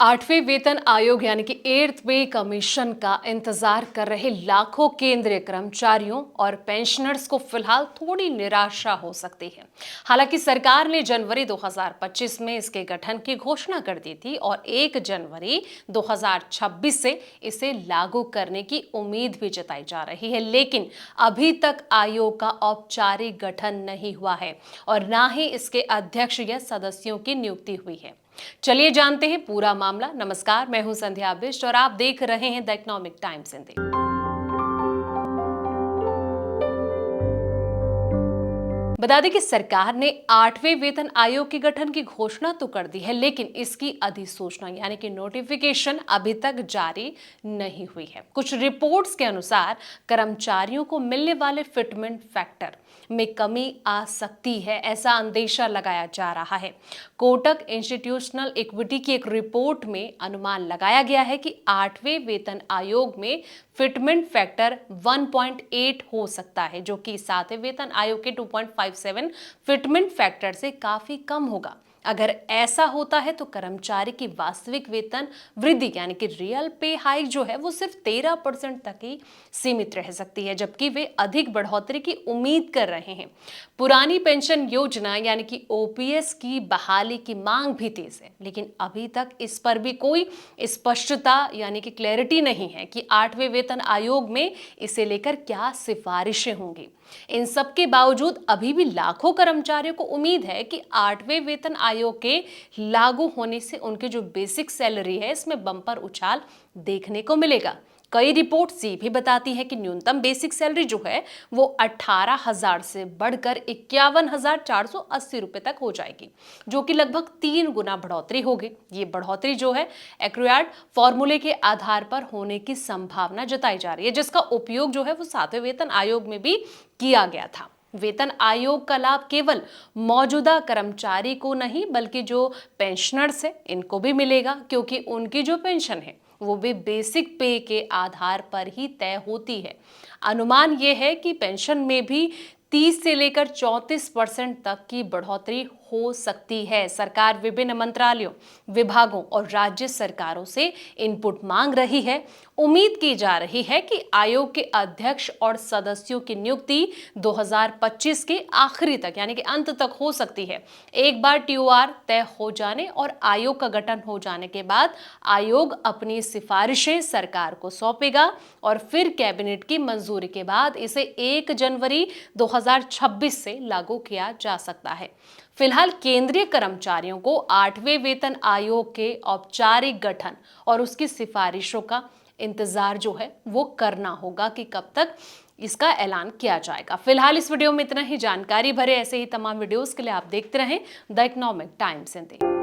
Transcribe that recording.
आठवें वेतन आयोग यानी कि 8th पे कमीशन का इंतजार कर रहे लाखों केंद्रीय कर्मचारियों और पेंशनर्स को फिलहाल थोड़ी निराशा हो सकती है। हालांकि सरकार ने जनवरी 2025 में इसके गठन की घोषणा कर दी थी और 1 जनवरी 2026 से इसे लागू करने की उम्मीद भी जताई जा रही है, लेकिन अभी तक आयोग का औपचारिक गठन नहीं हुआ है और ना ही इसके अध्यक्ष या सदस्यों की नियुक्ति हुई है। चलिए जानते हैं पूरा मामला। नमस्कार, मैं हूं संध्या बिष्ट और आप देख रहे हैं द इकोनॉमिक टाइम्स हिंदी। बता दें कि सरकार ने 8वें वेतन आयोग के गठन की घोषणा तो कर दी है, लेकिन इसकी अधिसूचना यानी कि नोटिफिकेशन अभी तक जारी नहीं हुई है। कुछ रिपोर्ट्स के अनुसार कर्मचारियों को मिलने वाले फिटमेंट फैक्टर में कमी आ सकती है, ऐसा अंदेशा लगाया जा रहा है। कोटक इंस्टीट्यूशनल इक्विटी की एक रिपोर्ट में अनुमान लगाया गया है कि 8वें वेतन आयोग में फिटमेंट फैक्टर 1.8 हो सकता है, जो कि 7वें वेतन आयोग के 2.57 फिटमेंट फैक्टर से काफी कम होगा। अगर ऐसा होता है तो कर्मचारी की वास्तविक वेतन वृद्धि यानी कि रियल पे हाइक जो है वो सिर्फ 13% तक ही सीमित रह सकती है, जबकि वे अधिक बढ़ोतरी की उम्मीद कर रहे हैं। पुरानी पेंशन योजना यानी कि ओपीएस की बहाली की मांग भी तेज है, लेकिन अभी तक इस पर भी कोई स्पष्टता यानी कि क्लैरिटी नहीं है कि 8वें वेतन आयोग में इसे लेकर क्या सिफारिशें होंगी। इन सब के बावजूद अभी भी लाखों कर्मचारियों को उम्मीद है कि 8वें वेतन आयोग के लागू होने से उनकी जो बेसिक सैलरी है इसमें बम्पर उछाल देखने को मिलेगा। कई रिपोर्ट्स ये भी बताती है कि न्यूनतम बेसिक सैलरी जो है वो 18,000 से बढ़कर 51,480 रुपए तक हो जाएगी, जो कि लगभग 3 गुना बढ़ोतरी होगी। ये बढ़ोतरी जो है एक्रुयाड फॉर्मूले के आधार पर होने की संभावना जताई जा रही है, जिसका उपयोग जो है वो 7वें वेतन आयोग में भी किया गया था। वेतन आयोग का लाभ केवल मौजूदा कर्मचारी को नहीं बल्कि जो पेंशनर्स है इनको भी मिलेगा, क्योंकि उनकी जो पेंशन है वो भी बेसिक पे के आधार पर ही तय होती है। अनुमान ये है कि पेंशन में भी 30 से लेकर 34% तक की बढ़ोतरी हो सकती है। सरकार विभिन्न मंत्रालयों, विभागों और राज्य सरकारों से इनपुट मांग रही है। उम्मीद की जा रही है कि आयोग के अध्यक्ष और सदस्यों की नियुक्ति 2025 के आखिरी तक यानी कि अंत तक हो सकती है। एक बार टीओआर तय हो जाने और आयोग का गठन हो जाने के बाद आयोग अपनी सिफारिशें सरकार को सौंपेगा और फिर कैबिनेट की मंजूरी के बाद इसे 1 जनवरी 2026 से लागू किया जा सकता है। फिलहाल केंद्रीय कर्मचारियों को 8वें वेतन आयोग के औपचारिक गठन और उसकी सिफारिशों का इंतजार जो है वो करना होगा कि कब तक इसका ऐलान किया जाएगा। फिलहाल इस वीडियो में इतना ही। जानकारी भरे ऐसे ही तमाम वीडियोस के लिए आप देखते रहें द इकोनॉमिक टाइम्स हिंदी।